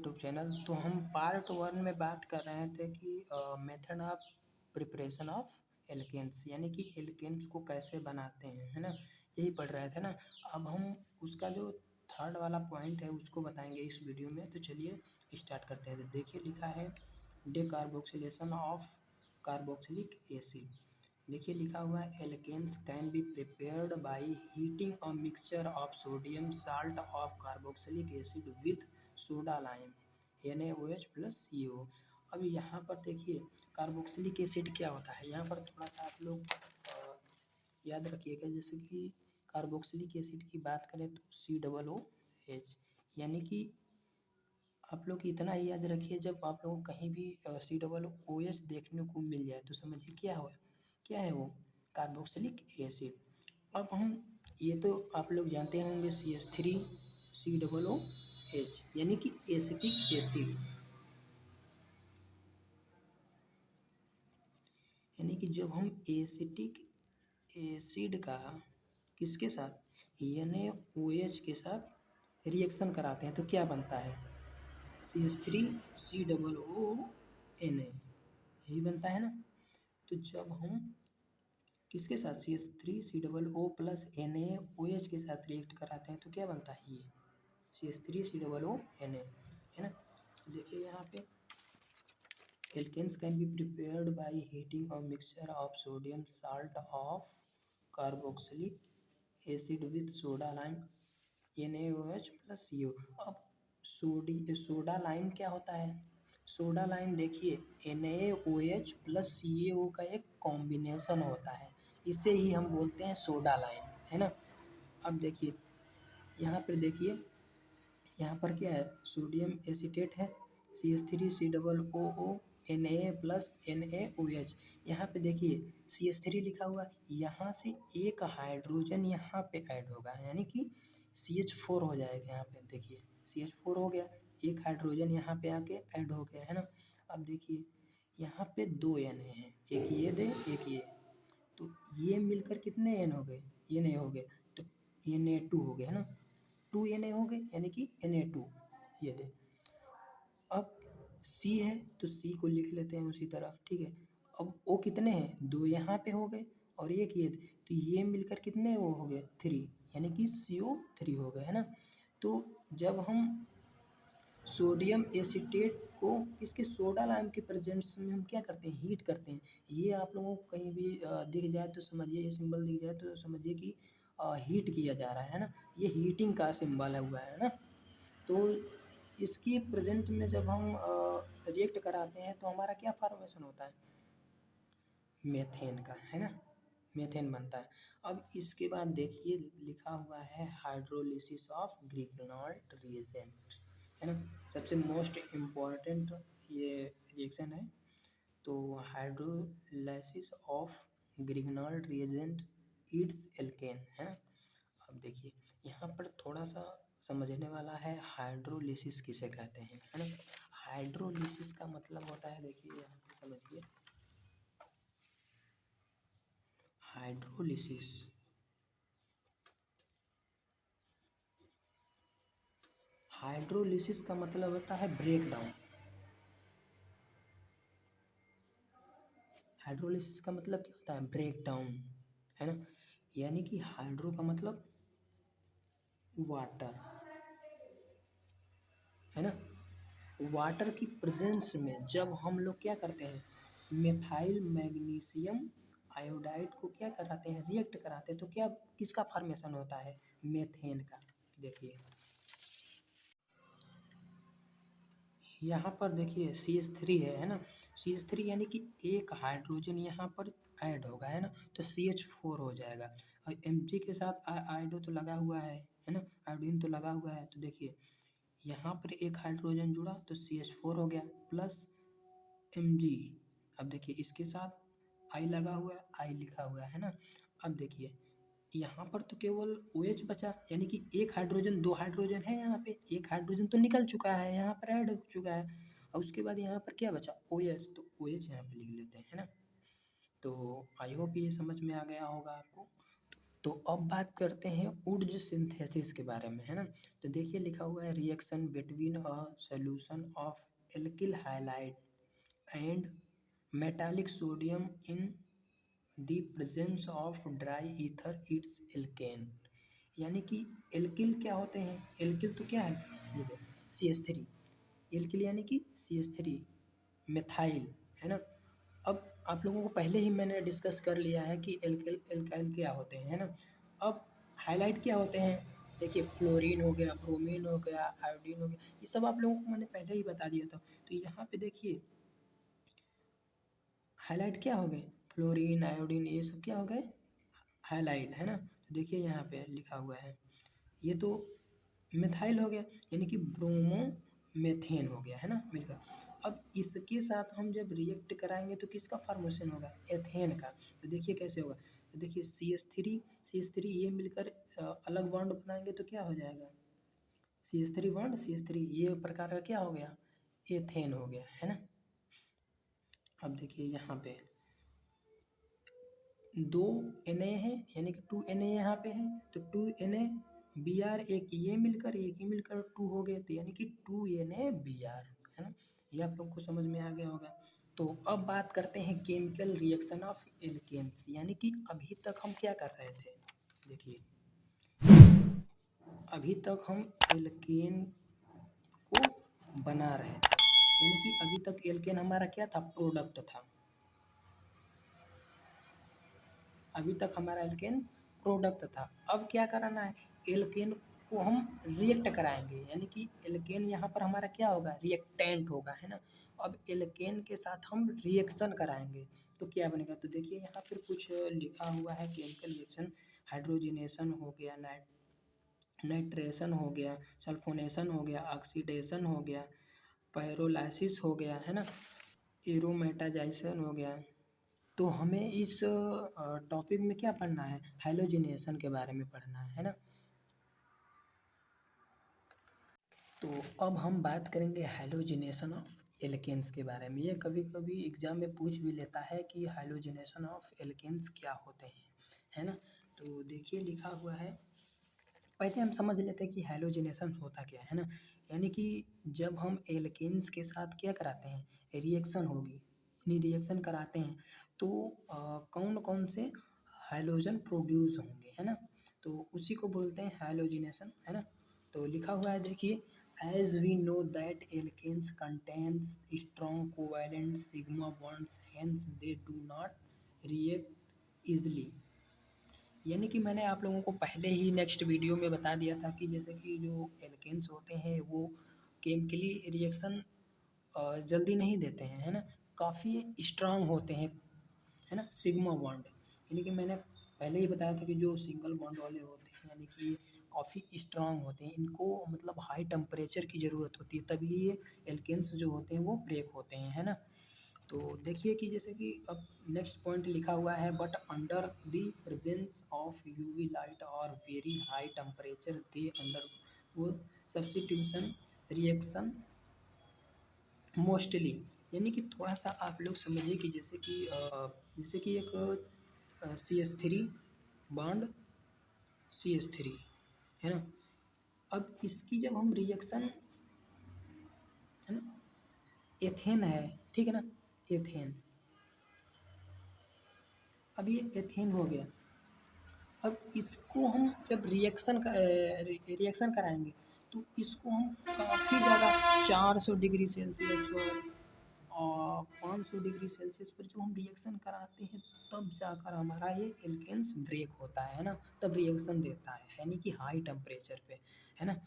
YouTube channel. तो हम part 1 में बात कर रहे थे कि method of preparation of alkanes, यानी कि एल्केन्स को कैसे बनाते हैं, है ना, यही पढ़ रहे थे ना। अब हम उसका जो थर्ड वाला पॉइंट है उसको बताएंगे इस वीडियो में। तो चलिए स्टार्ट करते हैं। तो देखिए लिखा है डेकार्बोक्सिलेशन ऑफ कार्बोक्सिलिक एसिड। देखिए लिखा हुआ है alkanes can be prepared by heating a mixture of sodium salt of carboxylic acid with soda lime NaOH plus CO। अब यहाँ पर देखिए कार्बोक्सिलिक एसिड क्या होता है, यहाँ पर थोड़ा सा आप लोग याद रखिएगा। जैसे कि कार्बोक्सिलिक एसिड की बात करें तो COOH, यानी कि आप लोग इतना ही याद रखिए, जब आप लोगों को कहीं भी COOH देखने को मिल जाए तो समझिए क्या है वो कार्बोक्सिलिक एसिड। अब हम ये तो आप लोग जानते होंगे CH3COOH, यानी कि एसिटिक एसिड, यानी कि जब हम एसिटिक एसिड का किसके साथ NaOH के साथ रिएक्शन कराते हैं तो क्या बनता है CH3COONA, यही बनता है ना। तो जब हम किसके साथ CH3COO प्लस NaOH के साथ रिएक्ट कराते हैं तो क्या बनता है ये CH3COONA, है ना। तो देखिए यहाँ पे alkanes can be prepared by heating a mixture of sodium salt of carboxylic acid with soda lime NaOH plus CO। अब सोडा लाइम क्या होता है, सोडा लाइम देखिए NaOH प्लस CO का एक कॉम्बिनेशन होता है, इसे ही हम बोलते हैं सोडा लाइम, है ना। अब देखिए यहाँ पर देखिए, यहाँ पर क्या है सोडियम एसीटेट है CH3COO Na प्लस NaOH। यहाँ पे देखिए CH3 लिखा हुआ है, यहाँ से एक हाइड्रोजन यहाँ पे ऐड होगा, यानी कि CH4 हो जाएगा। यहाँ पे देखिए CH4 हो गया, एक हाइड्रोजन यहाँ पे आके ऐड हो गया, है ना। अब देखिए यहाँ पे 2 Na हैं, एक ये दे एक ये, तो ये मिलकर कितने N हो गए, ये नहीं हो गए तो Na2 हो गए, है ना, 2 Na हो गए, यानी कि Na2 ये दे। अब C है तो C को लिख लेते हैं उसी तरह, ठीक है। अब O कितने हैं, 2 यहाँ पे हो गए और एक ये, तो ये मिलकर कितने वो हो गए 3, यानी कि CO3 हो गए, है ना। तो जब हम सोडियम एसीटेट को इसके सोडा लाइम के प्रेजेंस में हम क्या करते हैं, हीट करते हैं। ये आप लोगों को कहीं भी दिख जाए तो समझिए, ये सिंबल दिख जाए तो समझिए कि हीट किया जा रहा है ना, ये हीटिंग का सिंबल हुआ है ना। तो इसकी प्रेजेंट में जब हम रिएक्ट कराते हैं तो हमारा क्या फॉर्मेशन होता है, मेथेन का, है ना, मेथेन बनता है। अब इसके बाद देखिए लिखा हुआ है हाइड्रोलिसिस ऑफ ग्रिग्नॉल्ट रिएजेंट, है ना, सबसे मोस्ट इम्पॉर्टेंट ये रिएक्शन है। तो hydrolysis of Grignard reagent it's alkane, है ना। अब देखिए यहाँ पर थोड़ा सा समझने वाला है, हाइड्रोलिसिस किसे कहते हैं, है ना। हाइड्रोलिसिस का मतलब होता है, देखिए यहाँ पे समझिए, हाइड्रोलिसिस हाइड्रोलिसिस का मतलब होता है ब्रेक डाउन। हाइड्रोलिसिस का मतलब क्या होता है, ब्रेक डाउन, है ना। यानी कि हाइड्रो का मतलब वाटर, है ना। वाटर की प्रेजेंस में जब हम लोग क्या करते हैं, मेथाइल मैग्नीशियम आयोडाइड को क्या कराते हैं, रिएक्ट कराते हैं, तो क्या किसका फॉर्मेशन होता है, मेथेन का। देखिए यहाँ पर देखिए CH3 है ना, CH3 यानी कि एक हाइड्रोजन यहाँ पर ऐड होगा, है ना, तो CH4 हो जाएगा। और Mg के साथ आयोडो तो लगा हुआ है ना, आयोडीन तो लगा हुआ है। तो देखिए यहाँ पर एक हाइड्रोजन जुड़ा तो CH4 हो गया प्लस Mg। अब देखिए इसके साथ I लगा हुआ है, I लिखा हुआ है ना। अब देखिए यहाँ पर तो केवल OH बचा, यानी कि एक हाइड्रोजन, 2 हाइड्रोजन है यहाँ पे, एक हाइड्रोजन तो निकल चुका है, यहाँ पर ऐड हो चुका है। और उसके बाद यहाँ पर क्या बचा, OH, तो OH यहाँ पे लिख लेते हैं, है ना। तो आई होप ये समझ में आ गया होगा आपको। तो तो अब बात करते हैं ऊर्ज सिंथेसिस के बारे में, है ना। तो देखिए लिखा हुआ है reaction between a solution of alkyl halide and metallic sodium in the presence of dry ether its alkane. यानी कि एल्किल क्या होते हैं, एल्किल तो क्या है, ये देखो CH3, एल्किल यानी कि CH3 मिथाइल, है ना। अब आप लोगों को पहले ही मैंने डिस्कस कर लिया है कि एल्किल एल्काइल क्या होते हैं, है ना। अब हाइलाइट क्या होते हैं, देखिए फ्लोरीन हो गया, ब्रोमीन हो गया, आयोडीन हो गया, ये सब आप लोगों को मैंने पहले ही बता दिया था। तो यहाँ पे देखिए हाइलाइट क्या हो गए, फ्लोरीन, आयोडीन, ये सब क्या हो गए, हाइलाइट, है ना। तो देखिए यहाँ पे लिखा हुआ है, ये तो मिथाइल हो गया, यानी कि ब्रोमो मेथेन हो गया, है ना, मिलकर। अब इसके साथ हम जब रिएक्ट कराएंगे तो किसका फॉर्मेशन होगा, एथेन का। तो देखिए कैसे होगा, तो देखिए CH3 ये मिलकर अलग बॉन्ड बनाएंगे तो क्या हो जाएगा, CH3 बॉन्ड CH3, ये प्रकार का क्या हो गया, एथेन हो गया, है ना। अब देखिए यहाँ पे दो Na है, यानी कि 2Na यहाँ पे है, तो 2Na Br, एक ये मिलकर 2 हो गए, तो यानी कि 2Na Br, है ना। ये आप लोग को समझ में आ गया होगा। तो अब बात करते हैं केमिकल रिएक्शन ऑफ एल्केन्स, यानी कि अभी तक हम क्या कर रहे थे, देखिए अभी तक हम एल्केन को बना रहे थे, यानी कि अभी तक एल्केन हमारा क्या था, प्रोडक्ट था। अभी तक हमारा एल्केन प्रोडक्ट था। अब क्या कराना है, एल्केन को हम रिएक्ट कराएंगे, यानी कि एल्केन यहाँ पर हमारा क्या होगा, रिएक्टेंट होगा, है ना। अब एल्केन के साथ हम रिएक्शन कराएंगे तो क्या बनेगा, तो देखिए यहाँ पर कुछ लिखा हुआ है, केमिकल रिएक्शन हाइड्रोजनेशन हो गया, नाइट्रेशन हो गया, सल्फोनेशन हो गया, ऑक्सीडेशन हो गया, पायरोलाइसिस हो गया, है ना, एरोमेटाजाइजेशन हो गया। तो हमें इस टॉपिक में क्या पढ़ना है, हैलोजिनेशन के बारे में पढ़ना है ना। तो अब हम बात करेंगे हैलोजिनेशन ऑफ एल्केन्स के बारे में। ये कभी कभी एग्जाम में पूछ भी लेता है कि हैलोजिनेशन ऑफ एल्केन्स क्या होते हैं, है ना। तो देखिए लिखा हुआ है, पहले हम समझ लेते हैं कि हैलोजिनेशन होता क्या है ना। यानी कि जब हम एल्केन्स के साथ क्या कराते हैं, रिएक्शन होगी, यानी रिएक्शन कराते हैं तो कौन कौन से हैलोजन प्रोड्यूस होंगे, है ना। तो उसी को बोलते हैं हैलोजिनेशन, है ना। तो लिखा हुआ है देखिए, as we know that alkanes contains strong covalent sigma bonds hence they do not react easily. यानी कि मैंने आप लोगों को पहले ही नेक्स्ट वीडियो में बता दिया था कि जैसे कि जो एल्केन्स होते हैं वो केमिकली रिएक्शन जल्दी नहीं देते हैं, है ना, काफ़ी स्ट्रांग होते हैं, है ना, सिग्मा बॉन्ड। यानी कि मैंने पहले ही बताया था कि जो सिंगल बॉन्ड वाले होते हैं यानी कि काफ़ी स्ट्रांग होते हैं, इनको मतलब हाई टेम्परेचर की ज़रूरत होती है तभी ये एल्केन्स जो होते हैं वो ब्रेक होते हैं, है ना। तो देखिए कि जैसे कि अब नेक्स्ट पॉइंट लिखा हुआ है, but under the presence of UV light और वेरी हाई टेम्परेचर दे अंडर वो सब्स्टिट्यूशन रिएक्शन मोस्टली। यानी कि थोड़ा सा आप लोग समझिए कि जैसे कि एक CH3 बॉन्ड CH3, है ना। अब इसकी जब हम रिएक्शन, है ना, एथेन है, ठीक है ना, एथेन, अब ये एथेन हो गया। अब इसको हम जब रिएक्शन कराएंगे तो इसको हम काफ़ी ज़्यादा 400 डिग्री सेल्सियस पर और 500 डिग्री सेल्सियस पर जब हम रिएक्शन कराते हैं तब जाकर हमारा ये एल्केन्स ब्रेक होता है ना, तब रिएक्शन देता है, यानी कि हाई टेम्परेचर पे, है ना।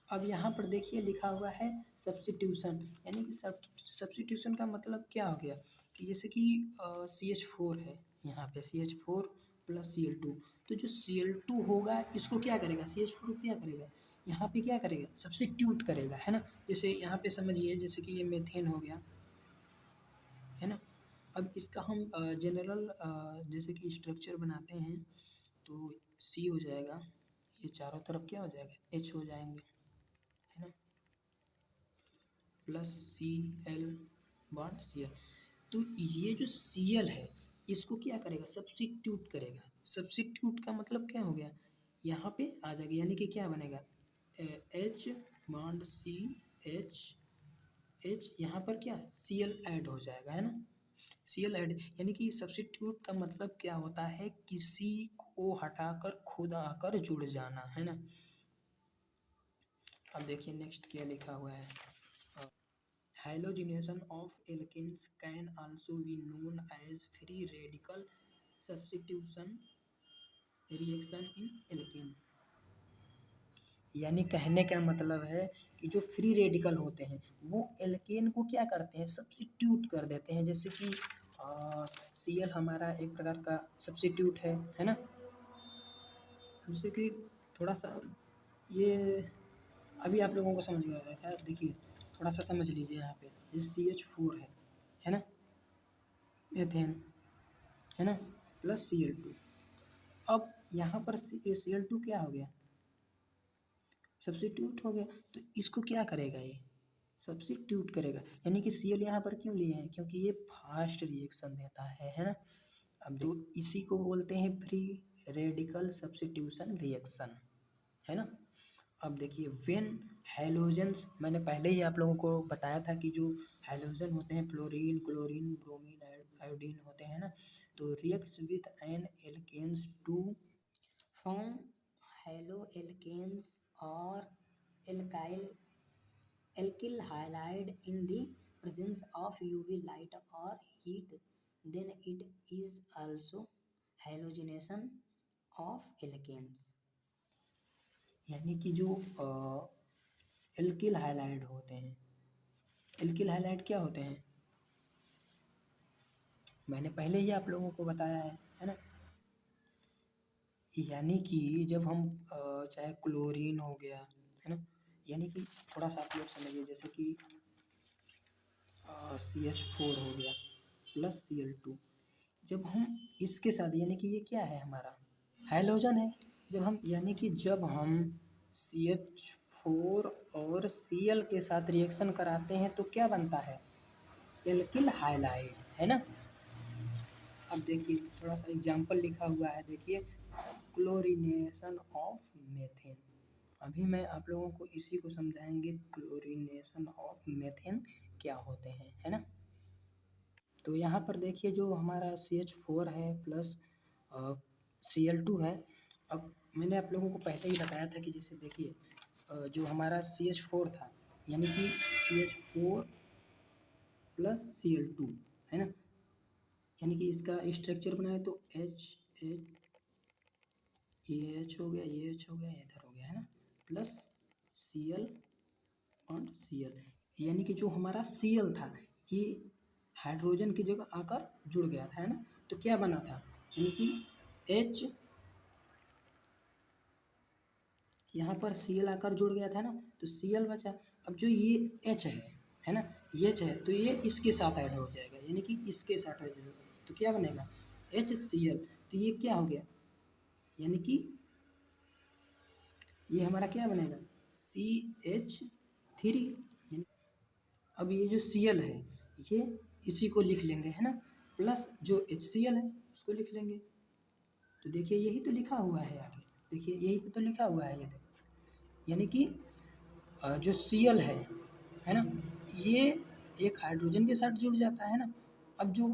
अब यहाँ पर देखिए लिखा हुआ है सब्स्टिट्यूशन, यानी कि सब्स्टिट्यूशन का मतलब क्या हो गया कि जैसे कि CH4 है, यहाँ पे CH4 प्लस Cl2, तो जो Cl2 होगा इसको क्या करेगा, CH4 को क्या करेगा, यहाँ पे क्या करेगा, सब्स्टिट्यूट करेगा, है ना। जैसे यहाँ पे समझिए जैसे कि ये मेथेन हो गया, है ना। अब इसका हम जनरल जैसे कि स्ट्रक्चर बनाते हैं तो C हो जाएगा, ये चारों तरफ क्या हो जाएगा, H हो जाएंगे, है ना, प्लस Cl बॉन्ड Cl। तो ये जो Cl है इसको क्या करेगा, सब्स्टिट्यूट करेगा, सब्सिट्यूट का मतलब क्या हो गया, यहाँ पे आ जाएगा, यानी कि क्या बनेगा, H बॉन्ड एच, यहाँ पर क्या Cl ऐड हो जाएगा, है ना। Cl ऐड यानी कि सब्सिट्यूट का मतलब क्या होता है, किसी को हटाकर खुद आकर जुड़ जाना, है ना। अब देखिए नेक्स्ट क्या लिखा हुआ है, Halogenation of alkenes can also be known as free radical substitution reaction in alkene। यानी कहने का मतलब है कि जो फ्री रेडिकल होते हैं वो एल्केन को क्या करते हैं, सब्स्टिट्यूट कर देते हैं। जैसे कि Cl हमारा एक प्रकार का सब्स्टिट्यूट है ना। जैसे कि थोड़ा सा ये अभी आप लोगों को समझ गया है क्या, देखिए थोड़ा सा समझ लीजिए यहाँ पे, जैसे CH4 है ना, एथेन, है ना, प्लस Cl2। अब यहाँ पर Cl2 क्या हो गया, सब्स्टिट्यूट हो गया, तो इसको क्या करेगा, ये सब्स्टिट्यूट करेगा। यानी कि Cl यहाँ पर क्यों लिए हैं, क्योंकि ये फास्ट रिएक्शन देता है ना। अब तो इसी को बोलते हैं फ्री रेडिकल सब्स्टिट्यूशन रिएक्शन, है ना। अब देखिए व्हेन हैलोजेंस, मैंने पहले ही आप लोगों को बताया था कि जो हैलोजन होते हैं फ्लोरीन, क्लोरीन, ब्रोमीन, आयोडीन होते हैं ना, तो reacts with an alkanes to form haloalkanes or alkyl alkyl halide in the presence of UV light or heat, then it is also halogenation of alkanes। यानी कि जो alkyl halide होते हैं, alkyl halide क्या होते हैं, मैंने पहले ही आप लोगों को बताया है ना। यानी कि जब हम चाहे क्लोरीन हो गया, है ना, यानी कि थोड़ा सा आप लोग समझिए, जैसे कि CH4 हो गया प्लस Cl2, जब हम इसके साथ, यानी कि ये क्या है हमारा हैलोजन है, जब हम यानी कि जब हम CH4 और Cl के साथ रिएक्शन कराते हैं तो क्या बनता है, एल्किल हाइलाइड, है ना। अब देखिए थोड़ा सा एग्जाम्पल लिखा हुआ है, देखिए क्लोरीनेशन ऑफ मेथेन। अभी मैं आप लोगों को इसी को समझाएंगे, क्लोरीनेशन ऑफ मेथेन क्या होते हैं, है ना। तो यहाँ पर देखिए जो हमारा CH4 है प्लस Cl2 है। अब मैंने आप लोगों को पहले ही बताया था कि जैसे देखिए जो हमारा CH4 था, यानी कि CH4 प्लस Cl2, है ना, यानी कि इसका स्ट्रक्चर बनाए तो ये H हो गया, ये H हो गया, इधर हो गया, है ना, प्लस Cl और Cl, यानी कि जो हमारा Cl था ये हाइड्रोजन की जगह आकर जुड़ गया था, है ना। तो क्या बना था, यानी कि H, यहाँ पर Cl आकर जुड़ गया था ना, तो Cl बचा। अब जो ये H है ना, ये H है तो ये इसके साथ ऐड हो जाएगा, यानी कि इसके साथ ऐड होगा, तो क्या बनेगा HCl। तो ये क्या हो गया, यानी कि ये हमारा क्या बनेगा CH3। अब ये जो Cl है ये इसी को लिख लेंगे, है ना, प्लस जो HCl है उसको लिख लेंगे। तो देखिए यही तो लिखा हुआ है आगे, देखिए यही तो लिखा हुआ है, ये देखिए, यानी कि जो Cl है ना, ये एक हाइड्रोजन के साथ जुड़ जाता है ना। अब जो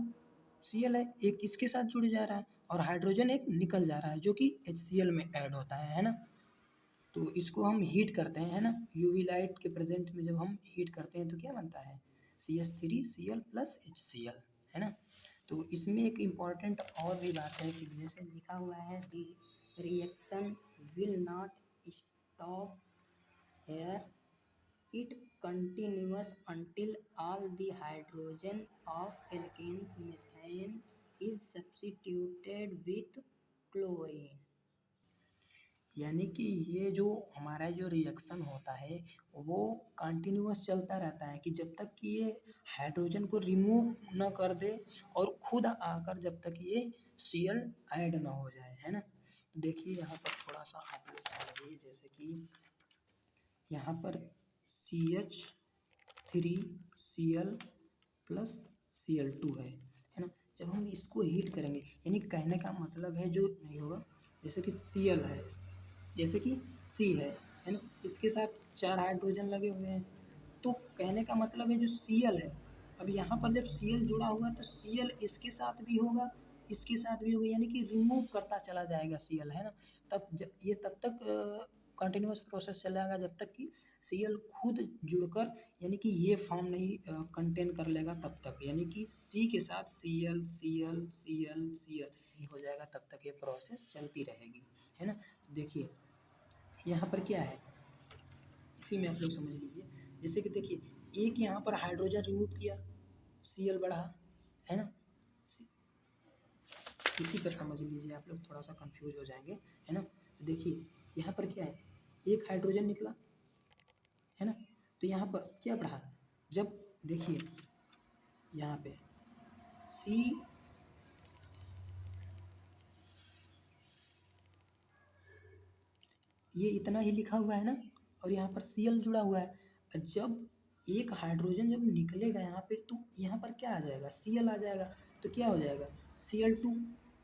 Cl है एक इसके साथ जुड़ जा रहा है और हाइड्रोजन एक निकल जा रहा है जो कि HCl में ऐड होता है ना। तो इसको हम हीट करते हैं, है ना, यूवी लाइट के प्रेजेंट में जब हम हीट करते हैं तो क्या बनता है CH3Cl प्लस HCl, है ना। तो इसमें एक इम्पॉर्टेंट और भी बात है कि जैसे लिखा हुआ है दी reaction will not stop hair, it continues until all the hydrogen of alkanes methane is substituted with chlorine। यानी कि ये जो हमारा जो रिएक्शन होता है वो कंटिन्यूअस चलता रहता है कि जब तक कि ये हाइड्रोजन को रिमूव न कर दे और खुद आकर जब तक ये Cl ऐड ना हो जाए, है ना। तो देखिए यहाँ पर थोड़ा सा आप लोग समझिए, जैसे कि यहाँ पर CH3Cl प्लस Cl2 है ना। जब हम इसको हीट करेंगे, यानी कहने का मतलब है जो नहीं होगा, जैसे कि Cl है, जैसे कि C है ना, इसके साथ 4 हाइड्रोजन लगे हुए हैं, तो कहने का मतलब है जो Cl है, अब यहाँ पर जब Cl जुड़ा हुआ है तो Cl इसके साथ भी होगा, इसके साथ भी होगा, यानी कि रिमूव करता चला जाएगा Cl, है ना। ये तब तक कंटिन्यूस प्रोसेस चलेगा जब तक कि Cl खुद जुड़कर, यानी कि ये फॉर्म नहीं कंटेन कर लेगा तब तक, यानी कि C के साथ Cl Cl Cl Cl ही हो जाएगा, तब तक ये प्रोसेस चलती रहेगी, है ना। देखिए यहाँ पर क्या है, इसी में आप लोग समझ लीजिए, जैसे कि देखिए एक यहाँ पर हाइड्रोजन रिमूव किया, Cl बढ़ा, है ना, इसी पर समझ लीजिए, आप लोग थोड़ा सा कंफ्यूज हो जाएंगे, है ना। तो देखिए यहाँ पर क्या है, एक हाइड्रोजन निकला, है ना, तो यहाँ पर क्या बढ़ा, जब देखिए यहाँ पे C ये इतना ही लिखा हुआ है ना, और यहाँ पर Cl जुड़ा हुआ है, जब एक हाइड्रोजन जब निकलेगा यहाँ पे तो यहाँ पर क्या आ जाएगा, Cl आ जाएगा, तो क्या हो जाएगा Cl2,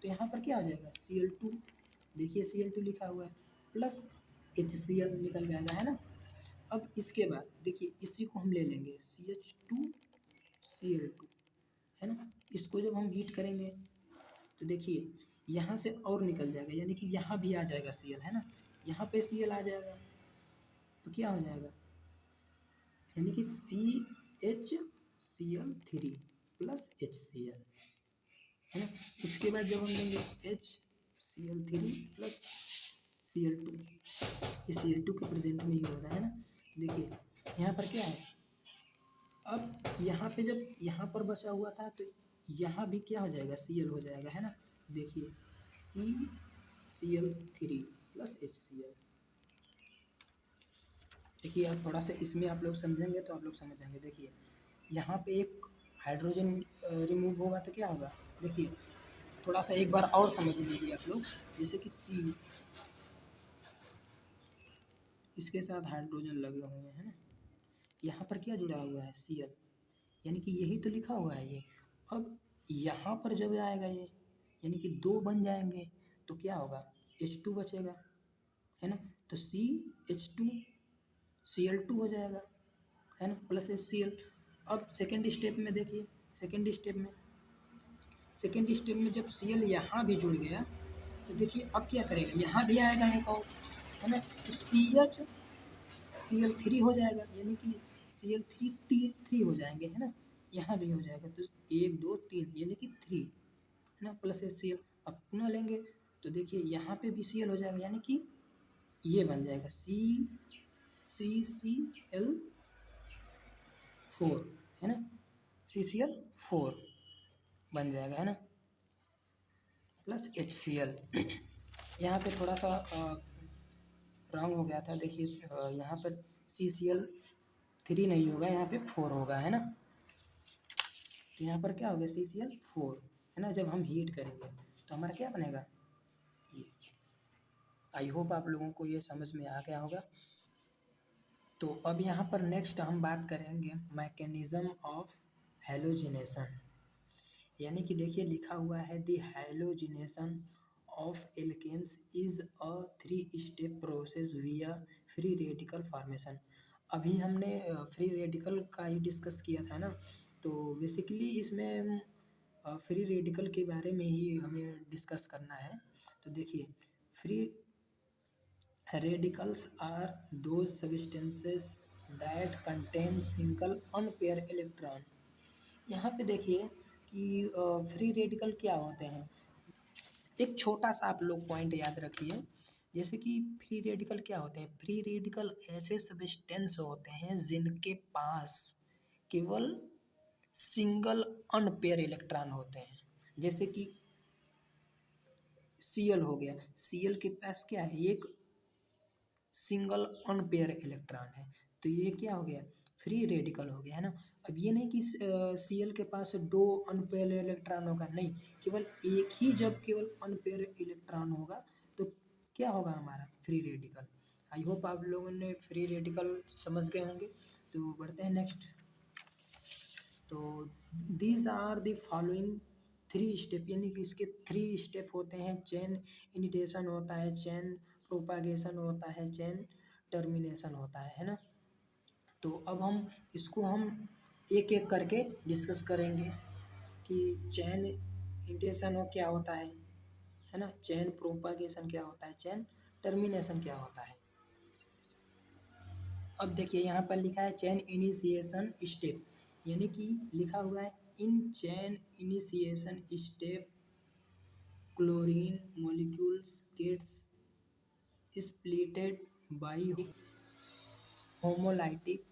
तो यहाँ पर क्या हो जाएगा Cl2, देखिए Cl2 लिखा हुआ है, प्लस HCl निकल जाएगा, है ना। अब इसके बाद देखिए इसी को हम ले लेंगे CH2Cl2, है ना, इसको जब हम हीट करेंगे तो देखिए यहाँ से और निकल जाएगा, यानी कि यहाँ भी आ जाएगा Cl, है ना, यहाँ पे Cl आ जाएगा, तो क्या हो जाएगा, यानी कि CHCl3 प्लस HCl, है ना। इसके बाद जब हम लेंगे HCl3 प्लस Cl2, ये Cl2 के प्रेजेंट में ही होता है ना। देखिए यहाँ पर क्या है, अब यहाँ पे जब यहाँ पर बचा हुआ था तो यहाँ भी क्या हो जाएगा Cl हो जाएगा, है ना। देखिए CCl3 प्लस HCl, देखिए आप थोड़ा सा इसमें आप लोग समझेंगे तो आप लोग समझ जाएंगे। देखिए यहाँ पे एक हाइड्रोजन रिमूव होगा तो क्या होगा, देखिए थोड़ा सा एक बार और समझ लीजिए आप लोग, जैसे कि C इसके साथ हाइड्रोजन लगे हुए हैं, है ना, यहाँ पर क्या जुड़ा हुआ है Cl, यानी कि यही तो लिखा हुआ है ये। अब यहाँ पर जब आएगा ये, यानी कि 2 बन जाएंगे तो क्या होगा H2 बचेगा, है ना, तो CH2Cl2 हो जाएगा, है ना, प्लस HCl। अब सेकेंड स्टेप में देखिए, सेकेंड स्टेप में जब Cl यहाँ भी जुड़ गया तो देखिए अब क्या करेगा, यहाँ भी आएगा एक और, है ना, तो CH Cl3 हो जाएगा, यानी कि Cl3 हो जाएंगे, है ना, यहाँ भी हो जाएगा, तो 1 2 3 यानी कि 3, है ना, प्लस HCl। अब पुनः लेंगे तो देखिए यहाँ पे भी Cl हो जाएगा, यानी कि ये बन जाएगा CCl4, है ना, CCl4 बन जाएगा, है ना, प्लस HCl। यहाँ पे थोड़ा सा रॉन्ग हो गया था, देखिए यहाँ पर CCl3 नहीं होगा, यहाँ पे 4 होगा, है ना, तो यहाँ पर क्या हो गया CCl4, है ना। जब हम हीट करेंगे तो हमारा क्या बनेगा ये। आई होप आप लोगों को ये समझ में आ गया होगा। तो अब यहाँ पर नेक्स्ट हम बात करेंगे मैकेनिज्म ऑफ हैलोजिनेशन, यानी कि देखिए लिखा हुआ है the halogenation of alkanes is a 3 step process via free radical formation. अभी हमने फ्री रेडिकल का ही डिस्कस किया था ना, तो बेसिकली इसमें फ्री रेडिकल के बारे में ही हमें डिस्कस करना है। तो देखिए free radicals are those substances that contain single unpair electron. यहाँ पे देखिए कि फ्री रेडिकल क्या होते हैं, एक छोटा सा आप लोग पॉइंट याद रखिए, जैसे कि फ्री रेडिकल क्या होते हैं, फ्री रेडिकल ऐसे सब्सटेंस होते हैं जिनके पास केवल सिंगल अनपेयर इलेक्ट्रॉन होते हैं, जैसे कि Cl हो गया, Cl के पास क्या है एक सिंगल अनपेयर इलेक्ट्रॉन है, तो ये क्या हो गया फ्री रेडिकल हो गया, है ना। अब ये नहीं कि Cl के पास 2 अनपेयर इलेक्ट्रॉन होगा, नहीं, केवल एक ही जब केवल अनपेयर इलेक्ट्रॉन होगा तो क्या होगा हमारा फ्री रेडिकल। आई होप आप लोगों ने फ्री रेडिकल समझ गए होंगे। तो बढ़ते हैं नेक्स्ट। तो these are the following three step, यानी कि इसके थ्री स्टेप होते हैं। चेन इनिटेशन होता है, चेन प्रोपागेशन होता है, चेन टर्मिनेशन होता है ना। तो अब हम इसको हम एक एक करके डिस्कस करेंगे कि चेन इनिटेशन हो क्या होता है ना, चेन प्रोपागेशन क्या होता है, चेन टर्मिनेशन क्या होता है। अब देखिए यहाँ पर लिखा है चेन इनिशिएशन स्टेप, यानी कि लिखा हुआ है in chain initiation step chlorine molecules gets splitted by homolytic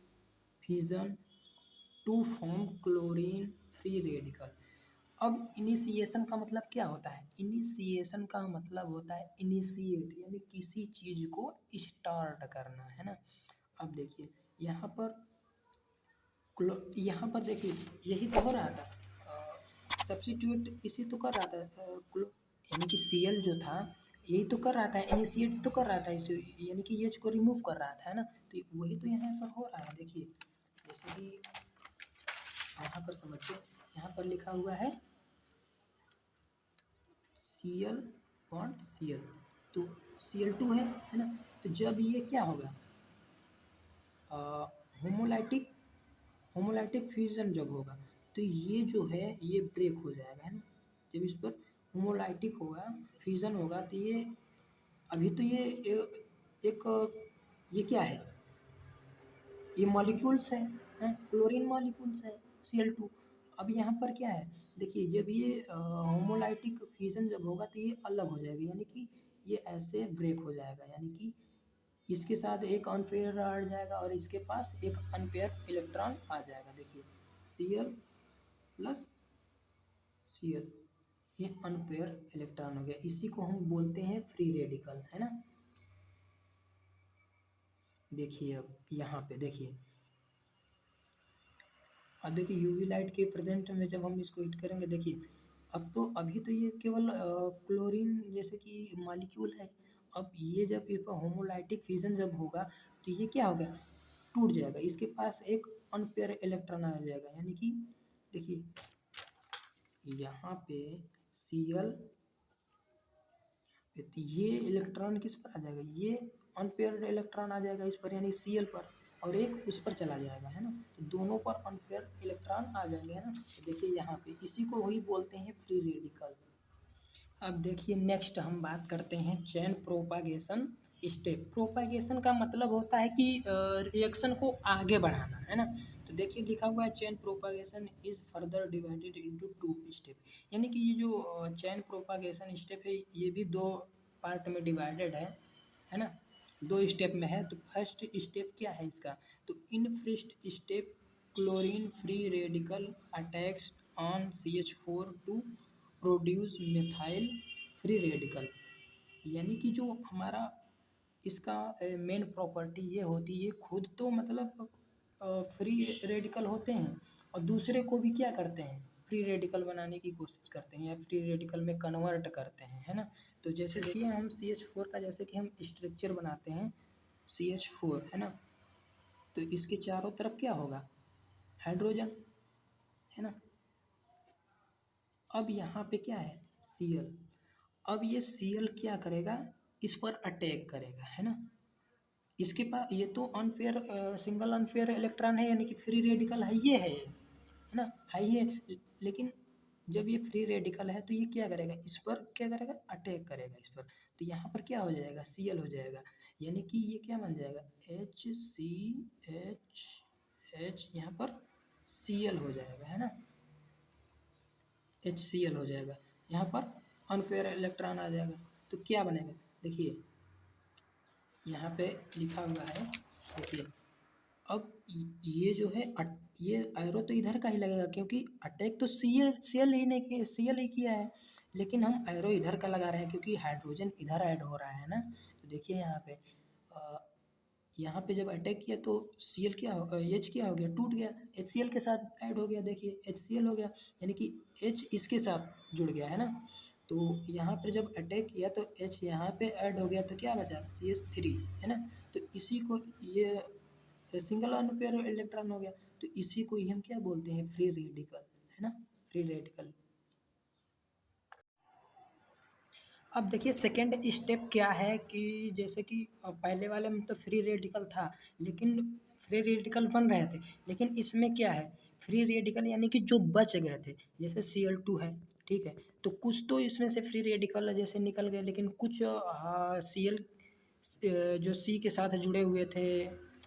fission to form chlorine free radical. अब इनिशिएशन का मतलब क्या होता है? इनिशिएशन का मतलब होता है इनिशिएट, यानी किसी चीज को स्टार्ट करना, है ना। अब देखिए यहाँ पर देखिए यही तो हो रहा था, सब्स्टिट्यूट इसी तो कर रहा था, यानी कि Cl जो था यही तो कर रहा था, इनिशिएट तो कर रहा था इसे, यानी कि H को रिमूव कर रहा था, है ना। तो वही तो यहाँ पर हो रहा है। देखिए जैसे कि यहाँ पर समझिए, यहाँ पर लिखा हुआ है Cl बॉन्ड Cl, तो Cl2 है ना। तो जब ये क्या होगा, होमोलाइटिक होमोलाइटिक फ्यूजन जब होगा तो ये जो है ये ब्रेक हो जाएगा, है ना। जब इस पर होमोलाइटिक होगा, फ्यूजन होगा, तो ये अभी तो ये ये क्या है, ये मॉलिक्यूल्स हैं, क्लोरीन मॉलिक्यूल्स है Cl2। अब यहाँ पर क्या है, देखिए जब ये होमोलाइटिक फ्यूजन जब होगा तो ये अलग हो जाएगा, यानी कि ये ऐसे ब्रेक हो जाएगा, यानी कि इसके साथ एक अनपेयर आ जाएगा और इसके पास एक अनपेयर इलेक्ट्रॉन आ जाएगा। देखिए Cl प्लस Cl, ये अनपेयर इलेक्ट्रॉन हो गया, इसी को हम बोलते हैं फ्री रेडिकल, है ना। देखिए अब यहाँ पे देखिए, अब देखिए यूवी लाइट के प्रेजेंट में जब हम इसको हीट करेंगे, देखिए अब तो अभी तो ये केवल क्लोरीन जैसे कि मॉलिक्यूल है। अब ये जब ये होमोलाइटिक फ्यूजन जब होगा तो ये क्या होगा, टूट जाएगा, इसके पास एक अनपेयर इलेक्ट्रॉन आ जाएगा, यानी कि देखिए यहाँ पे Cl, ये इलेक्ट्रॉन किस पर आ जाएगा, ये अनपेयर इलेक्ट्रॉन आ जाएगा इस पर, यानी Cl पर, और एक उस पर चला जाएगा, है ना। तो दोनों पर अनपेयर इलेक्ट्रॉन आ जाएंगे, है ना। तो देखिए यहाँ पे इसी को वही बोलते हैं फ्री रेडिकल। अब देखिए नेक्स्ट हम बात करते हैं चेन प्रोपागेशन स्टेप। प्रोपागेशन का मतलब होता है कि रिएक्शन को आगे बढ़ाना, है ना। तो देखिए लिखा हुआ है chain propagation is further divided into two step, यानी कि ये जो चेन प्रोपागेशन स्टेप है ये भी दो पार्ट में डिवाइडेड है ना, दो स्टेप में है। तो फर्स्ट स्टेप क्या है इसका, तो in first step chlorine free radical attacks on CH4 to produce methyl free radical, यानी कि जो हमारा इसका मेन प्रॉपर्टी ये होती है, ये खुद तो मतलब फ्री रेडिकल होते हैं और दूसरे को भी क्या करते हैं, फ्री रेडिकल बनाने की कोशिश करते हैं या फ्री रेडिकल में कन्वर्ट करते हैं, है ना। तो जैसे देखिए हम CH4 का जैसे कि हम स्ट्रक्चर बनाते हैं CH4, है ना। तो इसके चारों तरफ क्या होगा, हाइड्रोजन, है ना। अब यहाँ पे क्या है Cl, अब ये Cl क्या करेगा, इस पर अटैक करेगा, है ना। इसके पास ये तो अनफेयर सिंगल अनफेयर इलेक्ट्रॉन है, यानी कि फ्री रेडिकल है, ये है ना, है ये। लेकिन जब ये फ्री रेडिकल है तो ये क्या करेगा, इस पर क्या करेगा, अटैक करेगा इस पर। तो यहाँ पर क्या हो जाएगा, Cl हो जाएगा, यानी कि ये क्या बन जाएगा, HCH, यहाँ पर Cl हो जाएगा, है ना, HCl हो जाएगा, यहाँ पर अनफेयर इलेक्ट्रॉन आ जाएगा। तो क्या बनेगा, देखिए यहाँ पे लिखा हुआ है, देखिए अब ये जो है ये एरो तो इधर का ही लगेगा, क्योंकि अटैक तो Cl ही नहीं किया, Cl ही किया है, लेकिन हम एरो इधर का लगा रहे हैं क्योंकि हाइड्रोजन इधर ऐड हो रहा है ना। तो देखिए यहाँ पे जब अटैक किया तो Cl क्या हो, H क्या हो गया, टूट गया, HCl के साथ ऐड हो गया, देखिए HCl हो गया, यानी कि H इसके साथ जुड़ गया, है ना। तो यहाँ पे जब अटैक किया तो H यहाँ पे ऐड हो गया, तो क्या बचा CH3, है ना। तो इसी को ये सिंगल अनपेयर इलेक्ट्रॉन हो गया, तो इसी को ही हम क्या बोलते हैं, फ्री रेडिकल, है ना, फ्री रेडिकल। अब देखिए सेकंड स्टेप क्या है कि जैसे कि पहले वाले में तो फ्री रेडिकल था, लेकिन फ्री रेडिकल बन रहे थे, लेकिन इसमें क्या है, फ्री रेडिकल यानी कि जो बच गए थे, जैसे Cl2 है, ठीक है, तो कुछ तो इसमें से फ्री रेडिकल जैसे निकल गए, लेकिन कुछ Cl जो सी के साथ जुड़े हुए थे,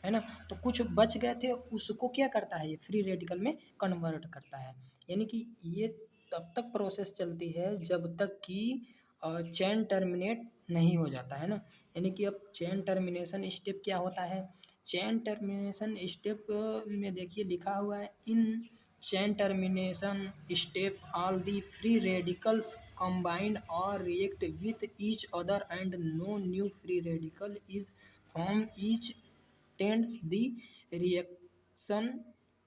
है ना, तो कुछ बच गए थे, उसको क्या करता है ये फ्री रेडिकल में कन्वर्ट करता है। यानी कि ये तब तक प्रोसेस चलती है जब तक कि चेन टर्मिनेट नहीं हो जाता है ना। यानी कि अब चेन टर्मिनेशन स्टेप क्या होता है, चेन टर्मिनेशन स्टेप में देखिए लिखा हुआ है, in chain termination step all the free radicals combined or react with each other and no new free radical is formed, each tends the reaction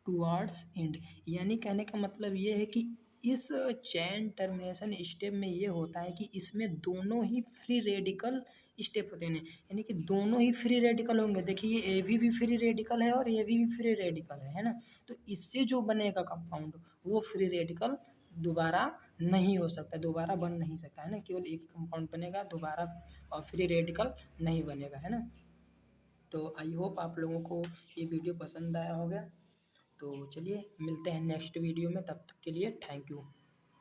towards end। यानी कहने का मतलब ये है कि इस चैन टर्मिनेशन स्टेप में ये होता है कि इसमें दोनों ही फ्री रेडिकल स्टेप होते हैं, यानी कि दोनों ही फ्री रेडिकल होंगे। देखिए ये ए भी फ्री रेडिकल है और ए भी फ्री रेडिकल है ना, तो इससे जो बनेगा कंपाउंड वो फ्री रेडिकल दोबारा नहीं हो सकता, दोबारा बन नहीं सकता है ना, केवल एक कंपाउंड बनेगा, दोबारा और फ्री रेडिकल नहीं बनेगा, है ना। तो आई होप आप लोगों को ये वीडियो पसंद आया होगा। तो चलिए मिलते हैं नेक्स्ट वीडियो में, तब तक के लिए थैंक यू।